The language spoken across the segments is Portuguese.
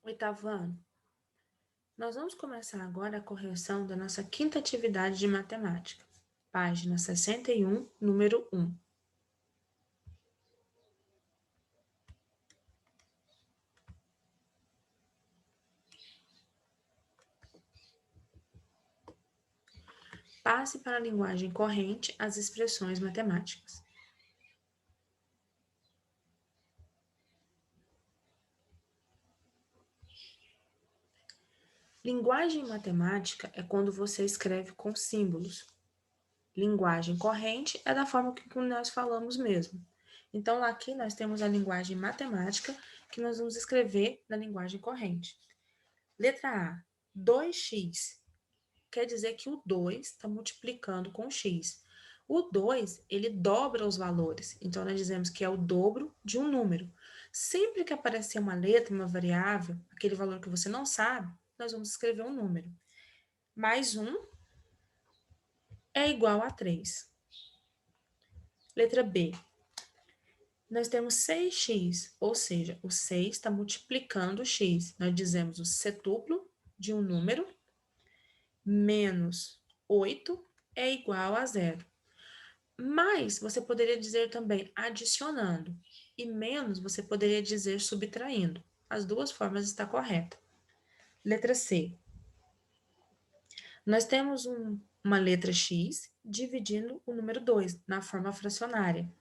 Oitavo ano. Nós vamos começar agora a correção da nossa quinta atividade de matemática, página 61, número 1. Passe para a linguagem corrente as expressões matemáticas. Linguagem matemática é quando você escreve com símbolos. Linguagem corrente é da forma que nós falamos mesmo. Então, aqui nós temos a linguagem matemática, que nós vamos escrever na linguagem corrente. Letra A, 2x. Quer dizer que o 2 está multiplicando com o x. O 2, ele dobra os valores. Então, nós dizemos que é o dobro de um número. Sempre que aparecer uma letra, uma variável, aquele valor que você não sabe, nós vamos escrever um número. Mais 1 é igual a 3. Letra B. Nós temos 6x, ou seja, o 6 está multiplicando o x. Nós dizemos o cetuplo de um número menos 8 é igual a 0. Mas você poderia dizer também adicionando, e menos você poderia dizer subtraindo. As duas formas estão corretas. Letra C. Nós temos uma letra x dividindo o número 2 na forma fracionária.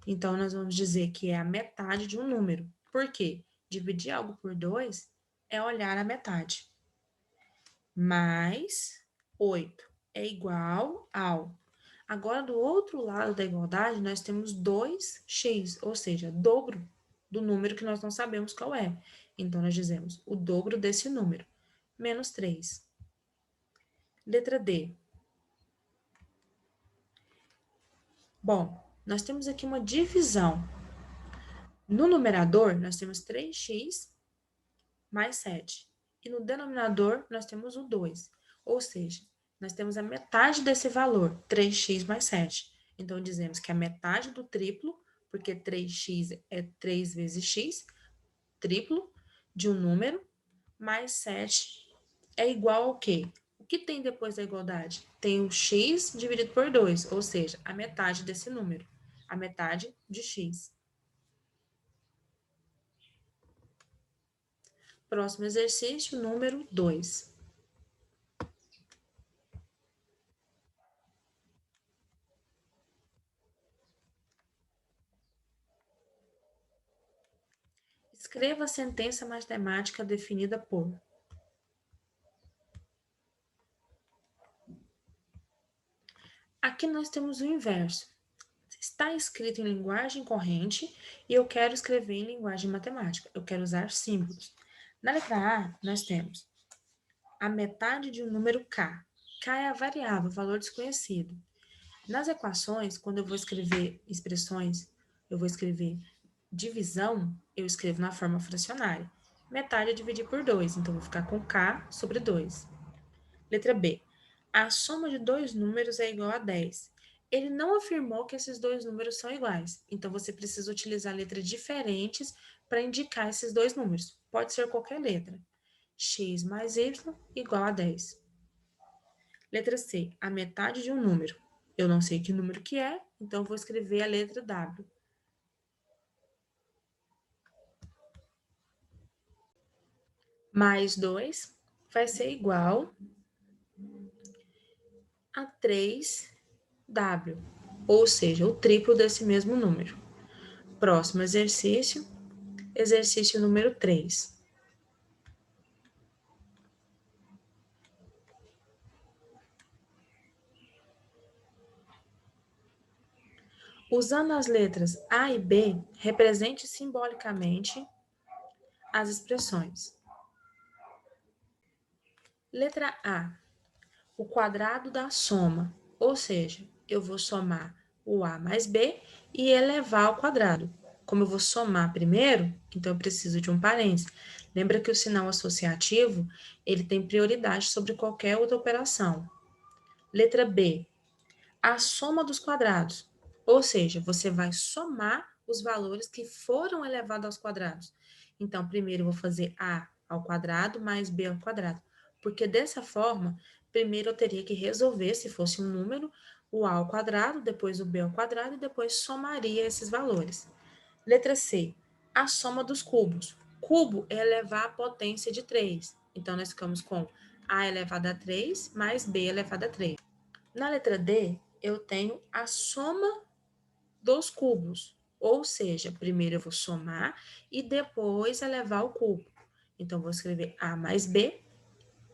Então, nós vamos dizer que é a metade de um número. Por quê? Dividir algo por 2 é olhar a metade. Mais 8 é igual ao. Agora, do outro lado da igualdade, nós temos 2x, ou seja, dobro do número que nós não sabemos qual é. Então, nós dizemos o dobro desse número, menos 3. Letra D. Bom, nós temos aqui uma divisão. No numerador, nós temos 3x mais 7. E no denominador, nós temos o 2. Ou seja, nós temos a metade desse valor, 3x mais 7. Então, dizemos que a metade do triplo, porque 3x é 3 vezes x, triplo de um número, mais 7 é igual ao quê? O que tem depois da igualdade? Tem o x dividido por 2, ou seja, a metade desse número, a metade de x. Próximo exercício, número 2. Escreva a sentença matemática definida por. Aqui nós temos o inverso. Está escrito em linguagem corrente e eu quero escrever em linguagem matemática. Eu quero usar símbolos. Na letra A, nós temos a metade de um número k. K é a variável, valor desconhecido. Nas equações, quando eu vou escrever expressões, eu vou escrever divisão, eu escrevo na forma fracionária. Metade eu dividi por 2, então vou ficar com k sobre 2. Letra B. A soma de dois números é igual a 10. Ele não afirmou que esses dois números são iguais, então você precisa utilizar letras diferentes para indicar esses dois números. Pode ser qualquer letra. X mais y igual a 10. Letra C. A metade de um número. Eu não sei que número que é, então vou escrever a letra W. Mais 2 vai ser igual a 3W, ou seja, o triplo desse mesmo número. Próximo exercício, exercício número 3. Usando as letras A e B, represente simbolicamente as expressões. Letra A, o quadrado da soma, ou seja, eu vou somar o A mais B e elevar ao quadrado. Como eu vou somar primeiro, então eu preciso de um parênteses. Lembra que o sinal associativo, ele tem prioridade sobre qualquer outra operação. Letra B, a soma dos quadrados, ou seja, você vai somar os valores que foram elevados aos quadrados. Então, primeiro eu vou fazer A ao quadrado mais b ao quadrado. Porque dessa forma, primeiro eu teria que resolver, se fosse um número, o a ao quadrado, depois o b ao quadrado e depois somaria esses valores. Letra C, a soma dos cubos. Cubo é elevar a potência de 3. Então, nós ficamos com a elevado a 3 mais b elevado a 3. Na letra D, eu tenho a soma dos cubos. Ou seja, primeiro eu vou somar e depois elevar o cubo. Então, vou escrever A mais B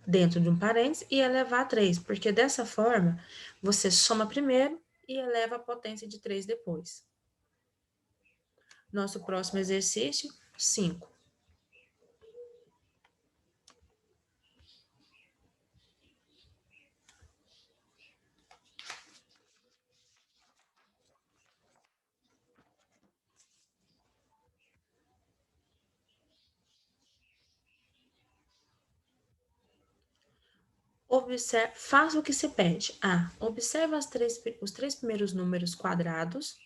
dentro de um parênteses e elevar a 3, porque dessa forma você soma primeiro e eleva a potência de 3 depois. Nosso próximo exercício, 5. Faça o que se pede. A. Observe os três primeiros números quadrados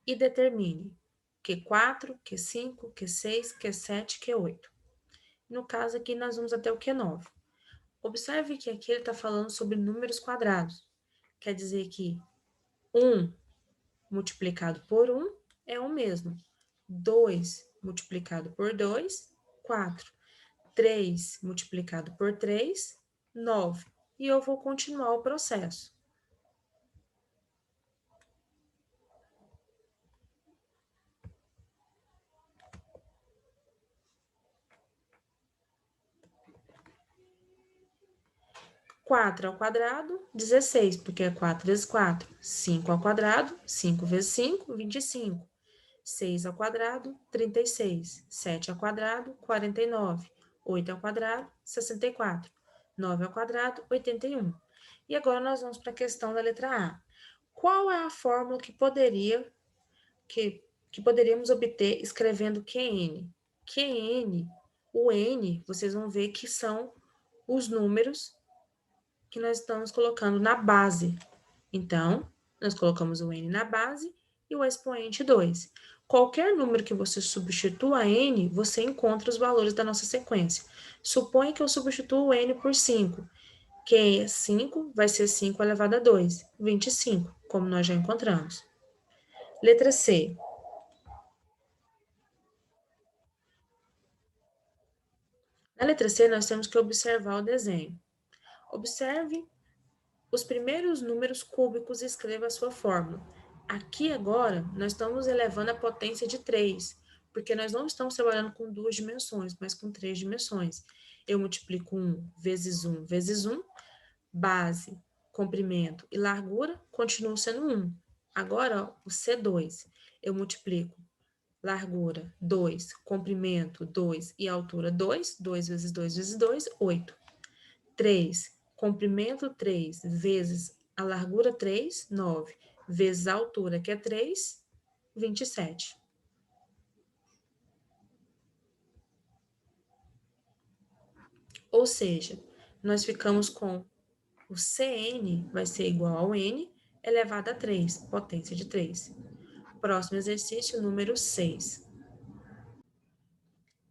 e determine Q4, Q5, Q6, Q7, Q8. No caso aqui, nós vamos até o Q9. Observe que aqui ele está falando sobre números quadrados. Quer dizer que 1 multiplicado por 1 é o mesmo. 2 multiplicado por 2, 4. 3 multiplicado por 3, 9. E eu vou continuar o processo. Quatro ao quadrado, 16, porque é 4 vezes 4. 5 ao quadrado, 5 vezes 5, 25. 6 ao quadrado, 36. 7 ao quadrado, 49. 8 ao quadrado, 64. 9 ao quadrado, 81. E agora nós vamos para a questão da letra A. Qual é a fórmula que poderíamos obter escrevendo QN? QN, o N, vocês vão ver que são os números que nós estamos colocando na base. Então, nós colocamos o N na base e o expoente 2. Qualquer número que você substitua N, você encontra os valores da nossa sequência. Suponha que eu substituo o N por 5. Que é 5 vai ser 5 elevado a 2, 25, como nós já encontramos. Letra C. Na letra C, nós temos que observar o desenho. Observe os primeiros números cúbicos e escreva a sua fórmula. Aqui agora, nós estamos elevando a potência de 3, porque nós não estamos trabalhando com 2 dimensões, mas com 3 dimensões. Eu multiplico 1 vezes 1, base, comprimento e largura continuam sendo 1. Agora, ó, o C2, eu multiplico largura 2, comprimento 2 e altura 2, 2 vezes 2 vezes 2, 8. 3, comprimento 3 vezes a largura 3, 9, vezes a altura, que é 3, 27. Ou seja, nós ficamos com o Cn vai ser igual ao n elevado a 3, potência de 3. Próximo exercício, número 6.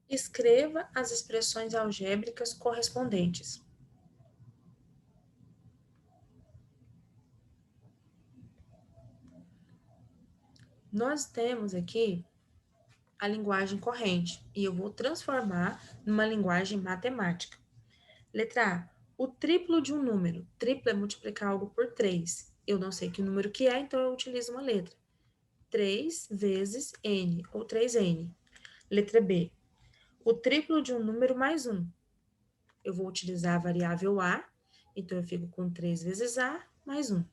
Escreva as expressões algébricas correspondentes. Nós temos aqui a linguagem corrente e eu vou transformar numa linguagem matemática. Letra A. O triplo de um número. Triplo é multiplicar algo por 3. Eu não sei que número que é, então eu utilizo uma letra. 3 vezes n, ou 3n. Letra B. O triplo de um número mais 1. Eu vou utilizar a variável a, então eu fico com 3 vezes a mais 1.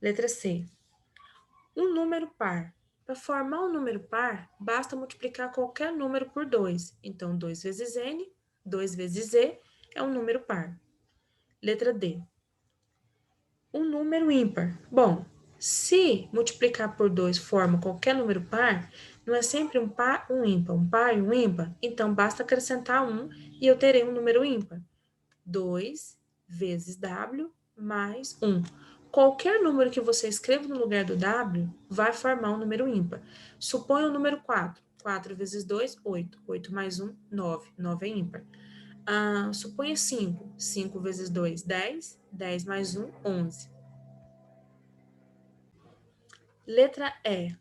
Letra C. Um número par. Para formar um número par, basta multiplicar qualquer número por 2. Então, 2 vezes n, 2 vezes z é um número par. Letra D. Um número ímpar. Bom, se multiplicar por 2 forma qualquer número par, não é sempre um par, um ímpar, um par e um ímpar? Então, basta acrescentar 1 e eu terei um número ímpar. 2 vezes w mais 1. Qualquer número que você escreva no lugar do w vai formar um número ímpar. Suponha o número 4. 4 vezes 2, 8. 8 mais 1, 9. 9 é ímpar. Suponha 5. 5 vezes 2, 10. 10 mais 1, 11. Letra E.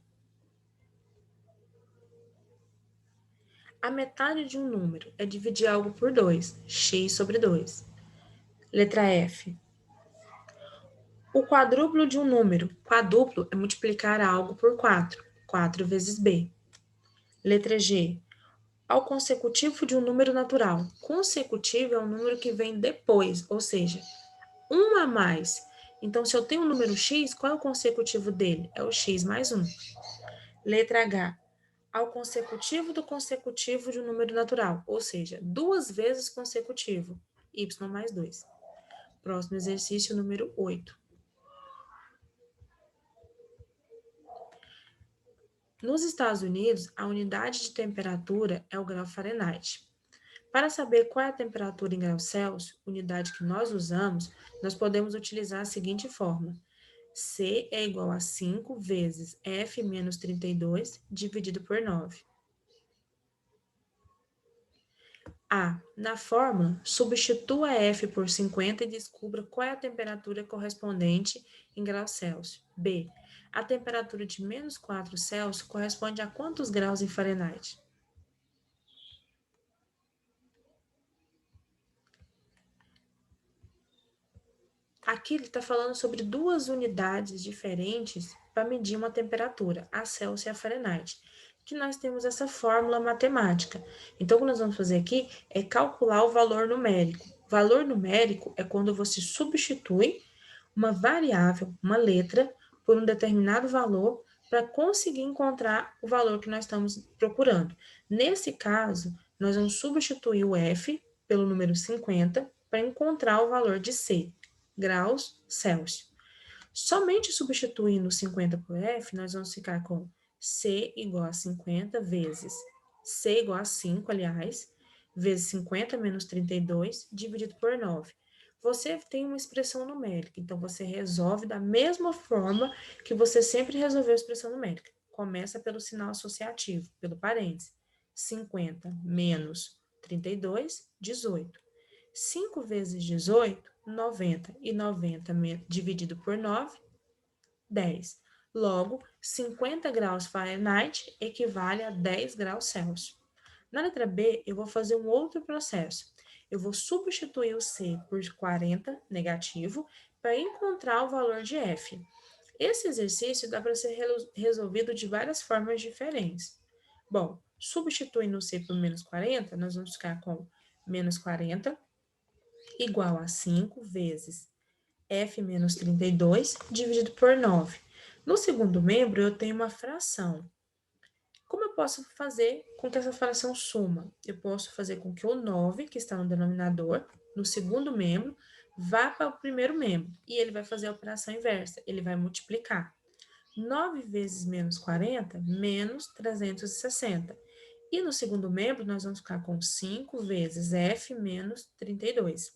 A metade de um número é dividir algo por 2, x sobre 2. Letra F. O quadruplo de um número. Quadruplo é multiplicar algo por 4. 4 vezes b. Letra G. Ao consecutivo de um número natural. Consecutivo é um número que vem depois, ou seja, um a mais. Então, se eu tenho um número x, qual é o consecutivo dele? É o x mais 1. Letra H. Ao consecutivo do consecutivo de um número natural, ou seja, duas vezes consecutivo, y mais 2. Próximo exercício, número 8. Nos Estados Unidos, a unidade de temperatura é o grau Fahrenheit. Para saber qual é a temperatura em graus Celsius, unidade que nós usamos, nós podemos utilizar a seguinte fórmula. C é igual a 5 vezes F menos 32 dividido por 9. A. Na fórmula, substitua F por 50 e descubra qual é a temperatura correspondente em graus Celsius. B. A temperatura de menos 4 Celsius corresponde a quantos graus em Fahrenheit? Aqui ele está falando sobre duas unidades diferentes para medir uma temperatura, a Celsius e a Fahrenheit, que nós temos essa fórmula matemática. Então, o que nós vamos fazer aqui é calcular o valor numérico. O valor numérico é quando você substitui uma variável, uma letra, por um determinado valor para conseguir encontrar o valor que nós estamos procurando. Nesse caso, nós vamos substituir o F pelo número 50 para encontrar o valor de C, graus Celsius. Somente substituindo 50 por F, nós vamos ficar com C igual a 50 vezes C igual a 5, aliás, vezes 50 menos 32, dividido por 9. Você tem uma expressão numérica, então você resolve da mesma forma que você sempre resolveu a expressão numérica. Começa pelo sinal associativo, pelo parênteses. 50 menos 32, 18. 5 vezes 18, 90. E 90 dividido por 9, 10. Logo, 50 graus Fahrenheit equivale a 10 graus Celsius. Na letra B, eu vou fazer um outro processo. Eu vou substituir o C por 40, negativo, para encontrar o valor de F. Esse exercício dá para ser resolvido de várias formas diferentes. Bom, substituindo o C por menos 40, nós vamos ficar com menos 40 igual a 5 vezes F menos 32 dividido por 9. No segundo membro, eu tenho uma fração. Como eu posso fazer com que essa fração suma? Eu posso fazer com que o 9, que está no denominador, no segundo membro, vá para o primeiro membro. E ele vai fazer a operação inversa, ele vai multiplicar. 9 vezes menos 40, menos 360. E no segundo membro, nós vamos ficar com 5 vezes F menos 32.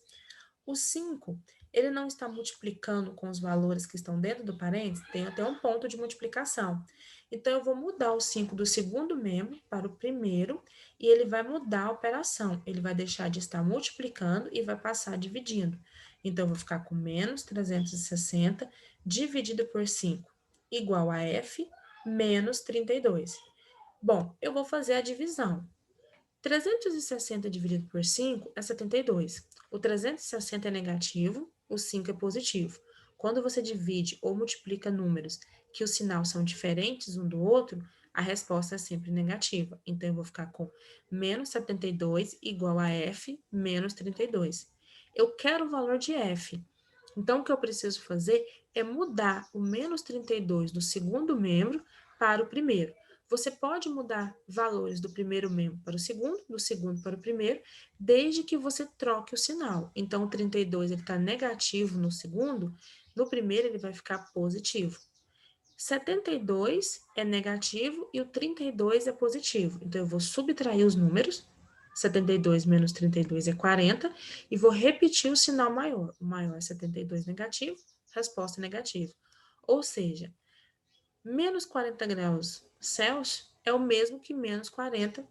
O 5, ele não está multiplicando com os valores que estão dentro do parênteses, tem até um ponto de multiplicação. Então, eu vou mudar o 5 do segundo membro para o primeiro e ele vai mudar a operação. Ele vai deixar de estar multiplicando e vai passar dividindo. Então, eu vou ficar com menos 360 dividido por 5 igual a F menos 32. Bom, eu vou fazer a divisão. 360 dividido por 5 é 72. O 360 é negativo, o 5 é positivo. Quando você divide ou multiplica números que os sinais são diferentes um do outro, a resposta é sempre negativa. Então, eu vou ficar com menos 72 igual a F menos 32. Eu quero o valor de F. Então, o que eu preciso fazer é mudar o menos 32 do segundo membro para o primeiro. Você pode mudar valores do primeiro membro para o segundo, do segundo para o primeiro, desde que você troque o sinal. Então, o 32 está negativo no segundo, no primeiro ele vai ficar positivo. 72 é negativo e o 32 é positivo. Então, eu vou subtrair os números. 72 menos 32 é 40 e vou repetir o sinal maior. O maior é 72 negativo, resposta negativa. Ou seja, menos 40 graus Celsius é o mesmo que menos 40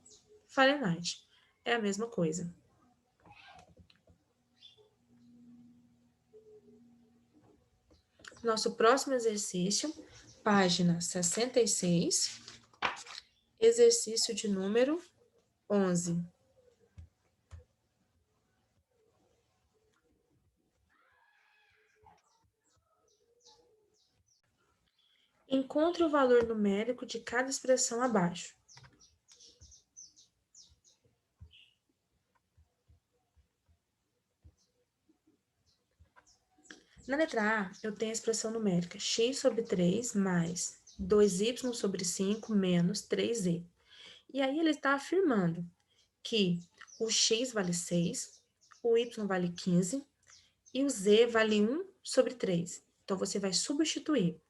Fahrenheit. É a mesma coisa. Nosso próximo exercício, página 66, exercício de número 11. Encontre o valor numérico de cada expressão abaixo. Na letra A, eu tenho a expressão numérica x sobre 3 mais 2y sobre 5 menos 3z. E aí ele está afirmando que o x vale 6, o y vale 15 e o z vale 1 sobre 3. Então, você vai substituir.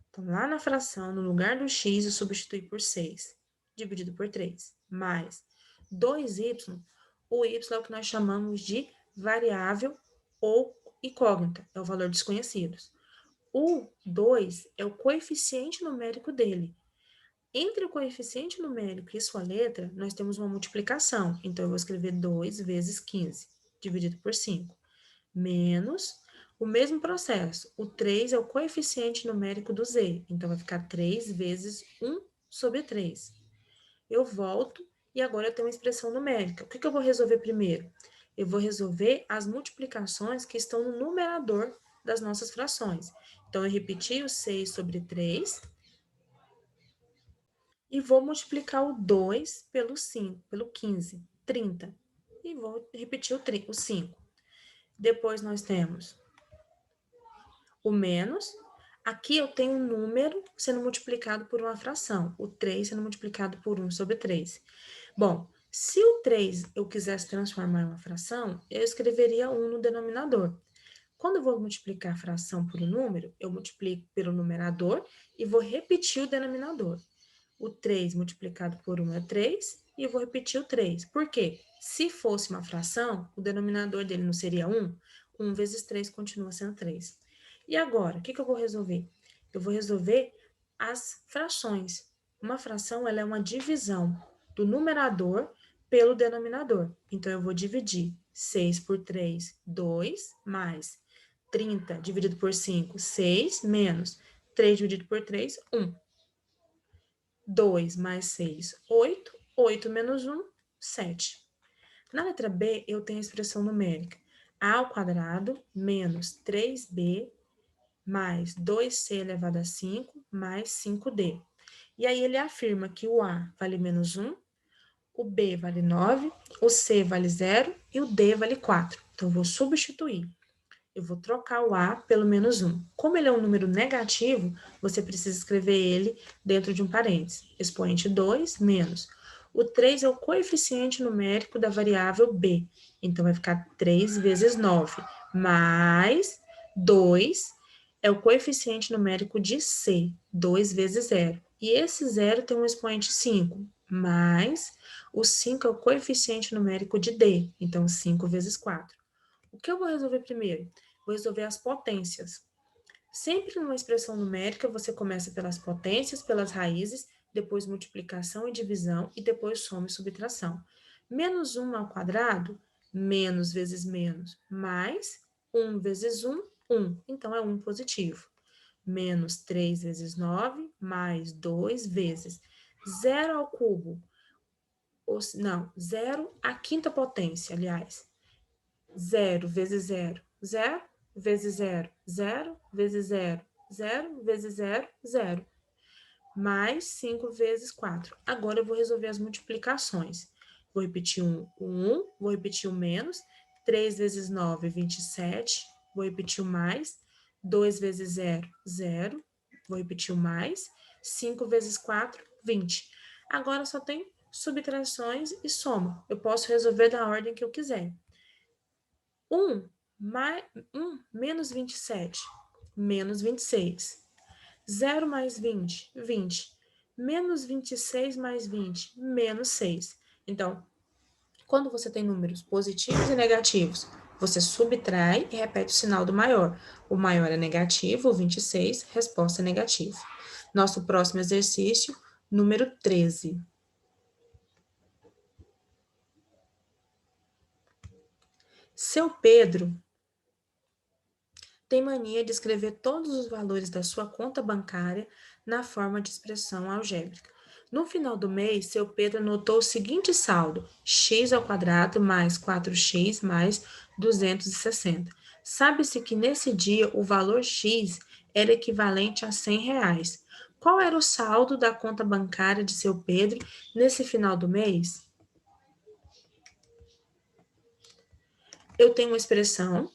Então, lá na fração, no lugar do x, eu substitui por 6, dividido por 3, mais 2y. O y é o que nós chamamos de variável ou incógnita, é o valor desconhecido. O 2 é o coeficiente numérico dele. Entre o coeficiente numérico e sua letra, nós temos uma multiplicação. Então, eu vou escrever 2 vezes 15, dividido por 5, menos o mesmo processo. O 3 é o coeficiente numérico do z. Então, vai ficar 3 vezes 1 sobre 3. Eu volto e agora eu tenho uma expressão numérica. O que eu vou resolver primeiro? Eu vou resolver as multiplicações que estão no numerador das nossas frações. Então, eu repeti o 6 sobre 3 e vou multiplicar o 2 pelo 5, pelo 15, 30. E vou repetir o 5. Depois nós temos o menos. Aqui eu tenho um número sendo multiplicado por uma fração, o 3 sendo multiplicado por 1 sobre 3. Bom, se o 3 eu quisesse transformar em uma fração, eu escreveria 1 no denominador. Quando eu vou multiplicar a fração por um número, eu multiplico pelo numerador e vou repetir o denominador. O 3 multiplicado por 1 é 3, e eu vou repetir o 3. Por quê? Se fosse uma fração, o denominador dele não seria 1? 1 vezes 3 continua sendo 3. E agora, o que eu vou resolver? Eu vou resolver as frações. Uma fração ela é uma divisão do numerador pelo denominador. Então, eu vou dividir 6 por 3, 2, mais 30 dividido por 5, 6, menos 3 dividido por 3, 1. 2 mais 6, 8. 8 menos 1, 7. Na letra B, eu tenho a expressão numérica a ao quadrado menos 3b mais 2c elevado a 5 mais 5d. E aí ele afirma que o a vale menos 1, o b vale 9, o c vale 0 e o d vale 4. Então, eu vou substituir. Eu vou trocar o a pelo menos 1. Como ele é um número negativo, você precisa escrever ele dentro de um parênteses. Expoente 2 menos. O 3 é o coeficiente numérico da variável b. Então, vai ficar 3 vezes 9, mais 2 é o coeficiente numérico de c, 2 vezes 0. E esse 0 tem um expoente 5, mais o 5 é o coeficiente numérico de d. Então, 5 vezes 4. O que eu vou resolver primeiro? Vou resolver as potências. Sempre numa expressão numérica, você começa pelas potências, pelas raízes, depois multiplicação e divisão, e depois soma e subtração. Menos 1 ao quadrado, menos vezes menos, mais 1 vezes 1, 1. Então, é 1 positivo. Menos 3 vezes 9, mais 2 vezes 0 ao cubo. Não, 0 à quinta potência, aliás. 0 vezes 0, 0 vezes 0, 0 vezes 0, 0 vezes 0, 0. Mais 5 vezes 4. Agora eu vou resolver as multiplicações. Vou repetir o 1, vou repetir o menos. 3 vezes 9, 27. Vou repetir o mais. 2 vezes 0, 0. Vou repetir o mais. 5 vezes 4, 20. Agora só tem subtrações e soma. Eu posso resolver da ordem que eu quiser. 1 menos 27, menos 26. 0 mais 20, 20. Menos 26 mais 20, menos 6. Então, quando você tem números positivos e negativos, você subtrai e repete o sinal do maior. O maior é negativo, o 26, resposta é negativa. Nosso próximo exercício, Número 13. Seu Pedro tem mania de escrever todos os valores da sua conta bancária na forma de expressão algébrica. No final do mês, seu Pedro anotou o seguinte saldo: x ao quadrado mais 4x mais 260. Sabe-se que nesse dia o valor x era equivalente a R$ 100. Qual era o saldo da conta bancária de seu Pedro nesse final do mês? Eu tenho uma expressão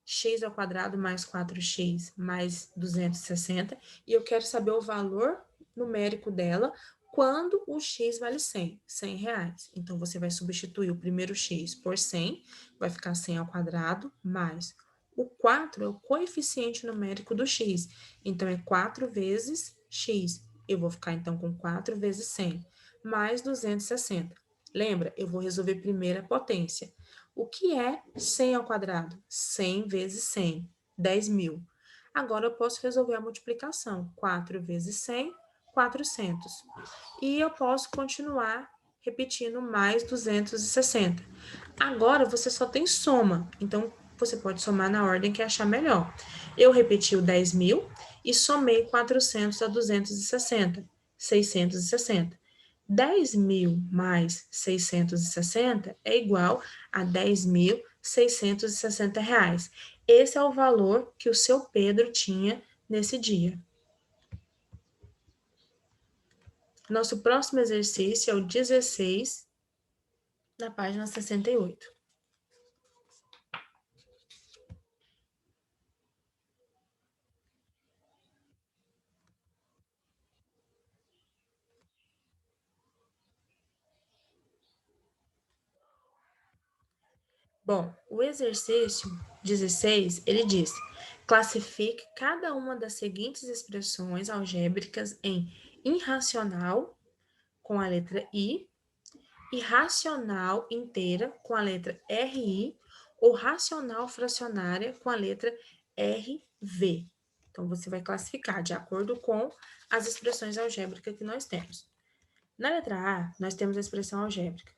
x ao quadrado mais 4x mais 260, e eu quero saber o valor numérico dela quando o x vale 100 reais. Então, você vai substituir o primeiro x por 100, vai ficar 100 ao quadrado, mais o 4 é o coeficiente numérico do x, então é 4 vezes x. Eu vou ficar, então, com 4 vezes 100, mais 260. Lembra? Eu vou resolver primeiro a potência. O que é 100 ao quadrado? 100 vezes 100, 10.000. Agora eu posso resolver a multiplicação. 4 vezes 100, 400. E eu posso continuar repetindo mais 260. Agora você só tem soma, então você pode somar na ordem que achar melhor. Eu repeti o 10.000 e somei 400 a 260, 660. 10.000 mais 660 é igual a 10.660 reais. Esse é o valor que o seu Pedro tinha nesse dia. Nosso próximo exercício é o 16, na página 68. Bom, o exercício 16, ele diz: classifique cada uma das seguintes expressões algébricas em irracional, com a letra I, e racional inteira, com a letra RI, ou racional fracionária, com a letra RV. Então, você vai classificar de acordo com as expressões algébricas que nós temos. Na letra A, nós temos a expressão algébrica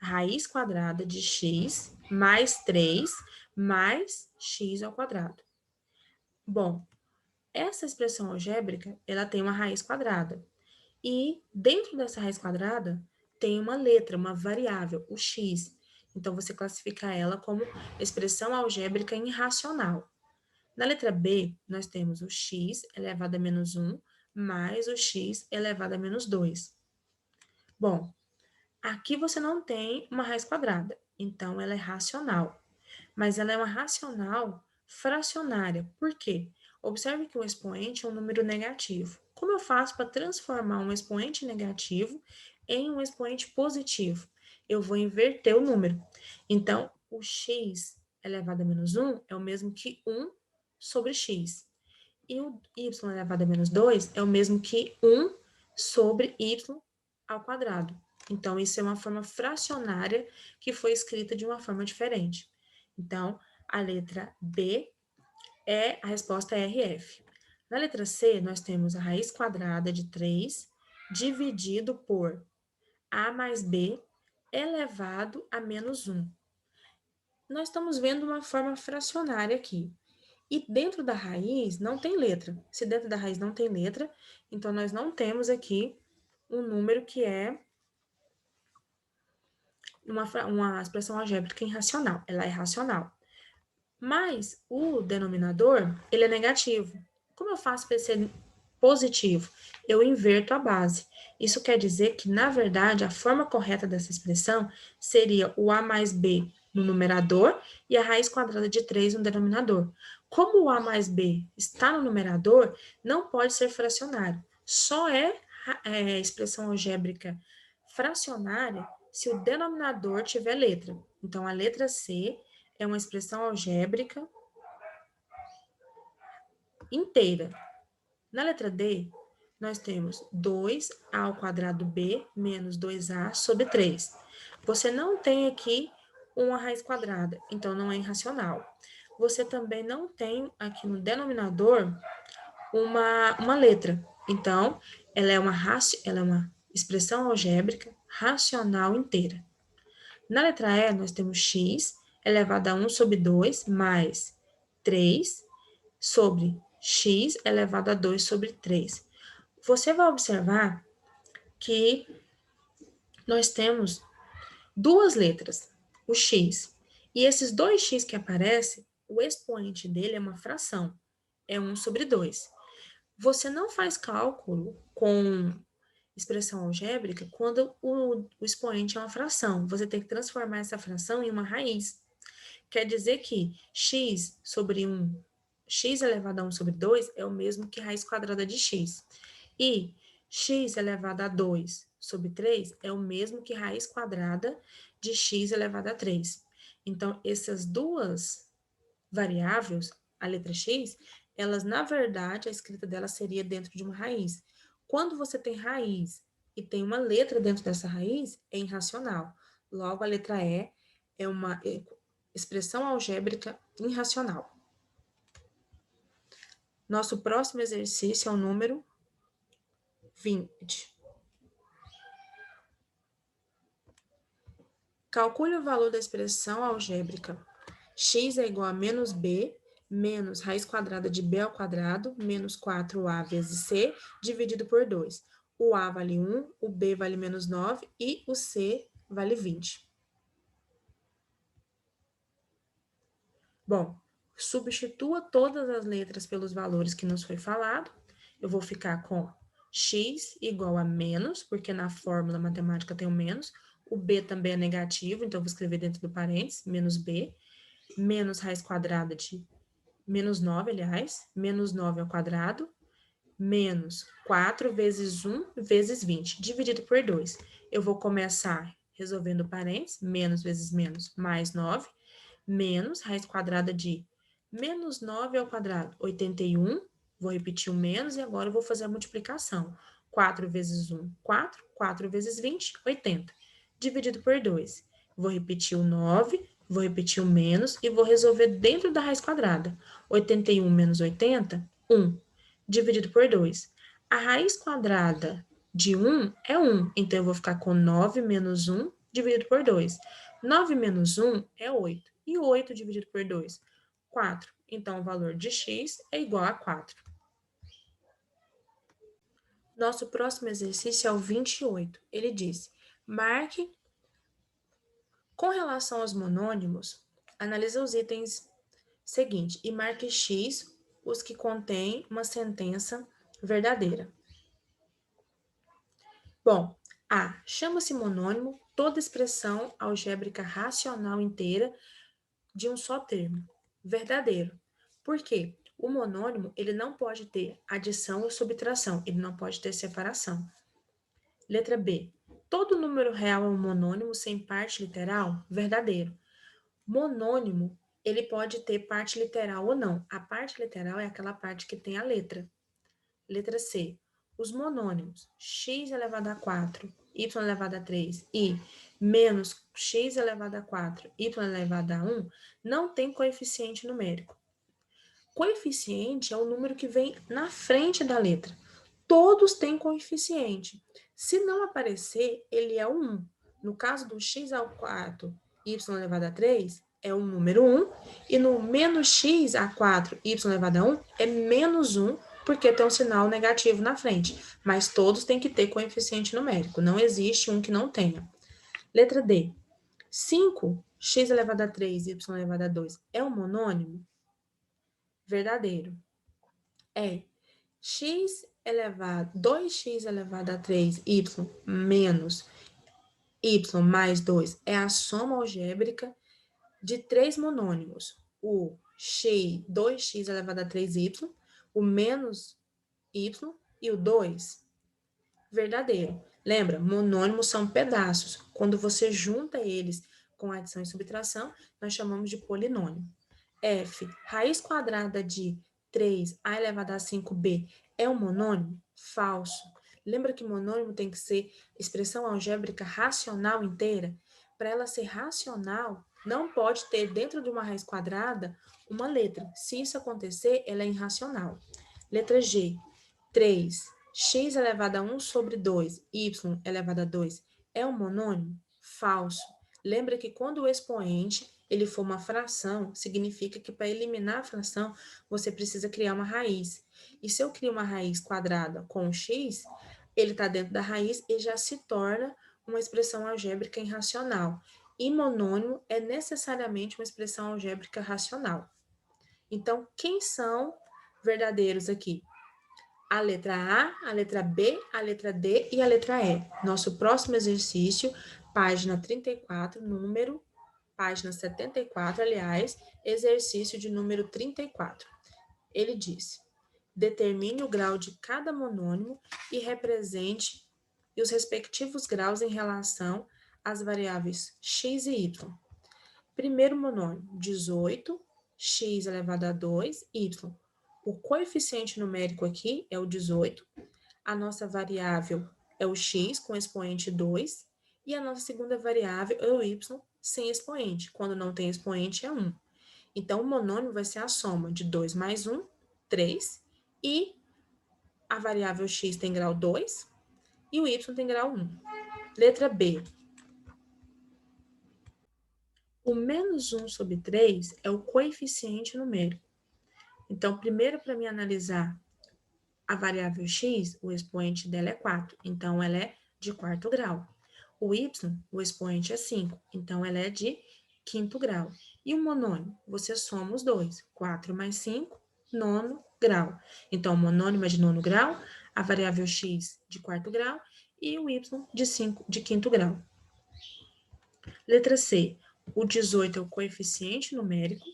raiz quadrada de x mais 3 mais x ao quadrado. Bom, essa expressão algébrica, ela tem uma raiz quadrada. E dentro dessa raiz quadrada tem uma letra, uma variável, o x. Então, você classifica ela como expressão algébrica irracional. Na letra B, nós temos o x elevado a menos 1 mais o x elevado a menos 2. Bom, aqui você não tem uma raiz quadrada, então ela é racional. Mas ela é uma racional fracionária. Por quê? Observe que o expoente é um número negativo. Como eu faço para transformar um expoente negativo em um expoente positivo? Eu vou inverter o número. Então, o x elevado a menos 1 é o mesmo que 1 sobre x. E o y elevado a menos 2 é o mesmo que 1 sobre y ao quadrado. Então, isso é uma forma fracionária que foi escrita de uma forma diferente. Então, a letra B a resposta é RF. Na letra C, nós temos a raiz quadrada de 3 dividido por A mais B elevado a menos 1. Nós estamos vendo uma forma fracionária aqui. E dentro da raiz não tem letra. Se dentro da raiz não tem letra, então nós não temos aqui um número que é uma expressão algébrica irracional. Ela é racional. Mas o denominador, ele é negativo. Como eu faço para ser positivo? Eu inverto a base. Isso quer dizer que, na verdade, a forma correta dessa expressão seria o A mais B no numerador e a raiz quadrada de 3 no denominador. Como o A mais B está no numerador, não pode ser fracionário. Só é expressão algébrica fracionária se o denominador tiver letra. Então, a letra C é uma expressão algébrica inteira. Na letra D, nós temos 2a ao quadrado b menos 2a sobre 3. Você não tem aqui uma raiz quadrada, então não é irracional. Você também não tem aqui no denominador uma letra, Então, ela é uma expressão algébrica racional inteira. Na letra E, nós temos x elevado a 1 sobre 2 mais 3 sobre x elevado a 2 sobre 3. Você vai observar que nós temos duas letras, o x. E esses dois x que aparecem, o expoente dele é uma fração, é 1 sobre 2. Você não faz cálculo com expressão algébrica quando o expoente é uma fração. Você tem que transformar essa fração em uma raiz. Quer dizer que x sobre 1, x elevado a 1 sobre 2 é o mesmo que raiz quadrada de x. E x elevado a 2 sobre 3 é o mesmo que raiz quadrada de x elevado a 3. Então, essas duas variáveis, a letra x, elas, na verdade, a escrita delas seria dentro de uma raiz. Quando você tem raiz e tem uma letra dentro dessa raiz, é irracional. Logo, a letra E é uma expressão algébrica irracional. Nosso próximo exercício é o número 20. Calcule o valor da expressão algébrica x é igual a menos b menos raiz quadrada de b ao quadrado menos 4a vezes c dividido por 2. O a vale 1, o b vale menos 9 e o c vale 20. Bom, substitua todas as letras pelos valores que nos foi falado. Eu vou ficar com x igual a menos, porque na fórmula matemática tem o menos. O b também é negativo, então eu vou escrever dentro do parênteses, menos b, menos raiz quadrada de menos 9, aliás, menos 9 ao quadrado, menos 4 vezes 1 vezes 20, dividido por 2. Eu vou começar resolvendo o parênteses, menos vezes menos, mais 9, menos raiz quadrada de menos 9 ao quadrado, 81, vou repetir o menos e agora eu vou fazer a multiplicação. 4 vezes 1, 4, 4 vezes 20, 80, dividido por 2. Vou repetir o 9, vou repetir o menos e vou resolver dentro da raiz quadrada. 81 menos 80, 1, dividido por 2. A raiz quadrada de 1 é 1, então eu vou ficar com 9 menos 1 dividido por 2. 9 menos 1 é 8. E 8 dividido por 2? 4. Então, o valor de x é igual a 4. Nosso próximo exercício é o 28. Ele diz, marque, com relação aos monônimos, analise os itens seguintes e marque x os que contêm uma sentença verdadeira. Bom, A. Chama-se monônimo toda expressão algébrica racional inteira de um só termo. Verdadeiro. Por quê? O monônimo, ele não pode ter adição ou subtração, ele não pode ter separação. Letra B. Todo número real é um monônimo sem parte literal? Verdadeiro. Monônimo, ele pode ter parte literal ou não. A parte literal é aquela parte que tem a letra. Letra C. Os monônimos x elevado a 4, y elevado a 3 e menos x elevado a 4, y elevado a 1 não tem coeficiente numérico. Coeficiente é o número que vem na frente da letra. Todos têm coeficiente. Se não aparecer, ele é o 1. No caso do x ao 4, y elevado a 3, é o número 1. E no menos x a 4, y elevado a 1, é menos 1, porque tem um sinal negativo na frente. Mas todos têm que ter coeficiente numérico. Não existe um que não tenha. Letra D. 5, x elevado a 3, y elevado a 2, é um monônimo? Verdadeiro. É x elevado, 2x elevado a 3y menos y mais 2 é a soma algébrica de três monônimos. O x, 2x elevado a 3y, o menos y e o 2. Verdadeiro. Lembra, monônimos são pedaços. Quando você junta eles com adição e subtração, nós chamamos de polinômio. F, raiz quadrada de 3a elevado a 5b é um monônimo? Falso. Lembra que monônimo tem que ser expressão algébrica racional inteira? Para ela ser racional, não pode ter dentro de uma raiz quadrada uma letra. Se isso acontecer, ela é irracional. Letra G, 3 x elevado a 1 sobre 2, y elevado a 2, é um monônimo? Falso. Lembra que quando o expoente ele for uma fração, significa que para eliminar a fração, você precisa criar uma raiz. E se eu crio uma raiz quadrada com x, ele está dentro da raiz e já se torna uma expressão algébrica irracional. E monônimo é necessariamente uma expressão algébrica racional. Então, quem são verdadeiros aqui? A letra A, a letra B, a letra D e a letra E. Nosso próximo exercício, página 34, página 74, aliás, exercício de número 34. Ele diz: determine o grau de cada monônimo e represente os respectivos graus em relação às variáveis x e y. Primeiro monônimo, 18, x elevado a 2, y. O coeficiente numérico aqui é o 18, a nossa variável é o x com expoente 2, e a nossa segunda variável é o y sem expoente. Quando não tem expoente, é 1. Então, o monônimo vai ser a soma de 2 mais 1, 3, e a variável x tem grau 2 e o y tem grau 1. Letra B. O menos 1 sobre 3 é o coeficiente numérico. Então, primeiro, para me analisar a variável x, o expoente dela é 4, então ela é de quarto grau. O y, o expoente é 5, então ela é de quinto grau. E o monônimo? Você soma os dois, 4 mais 5, nono grau. Então, o monônimo é de nono grau, a variável x de quarto grau e o y de quinto grau. Letra C. O 18 é o coeficiente numérico.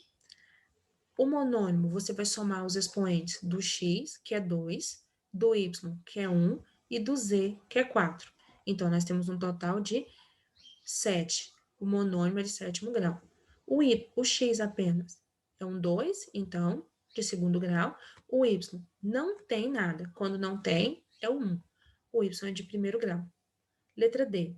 O monônimo, você vai somar os expoentes do x, que é 2, do y, que é 1, e do z, que é 4. Então, nós temos um total de 7. O monônimo é de sétimo grau. O x apenas é um 2, então, de segundo grau. O y não tem nada. Quando não tem, é o 1. O y é de primeiro grau. Letra D.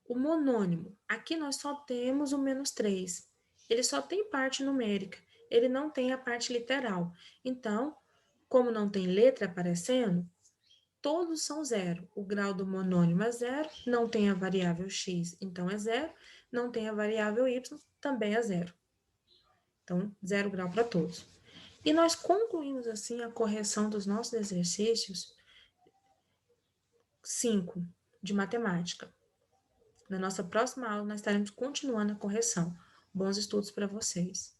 O monônimo. Aqui nós só temos o menos 3. Ele só tem parte numérica. Ele não tem a parte literal. Então, como não tem letra aparecendo, todos são zero. O grau do monônimo é zero, não tem a variável x, então é zero, não tem a variável y, também é zero. Então, 0 grau para todos. E nós concluímos assim a correção dos nossos exercícios 5 de matemática. Na nossa próxima aula, nós estaremos continuando a correção. Bons estudos para vocês.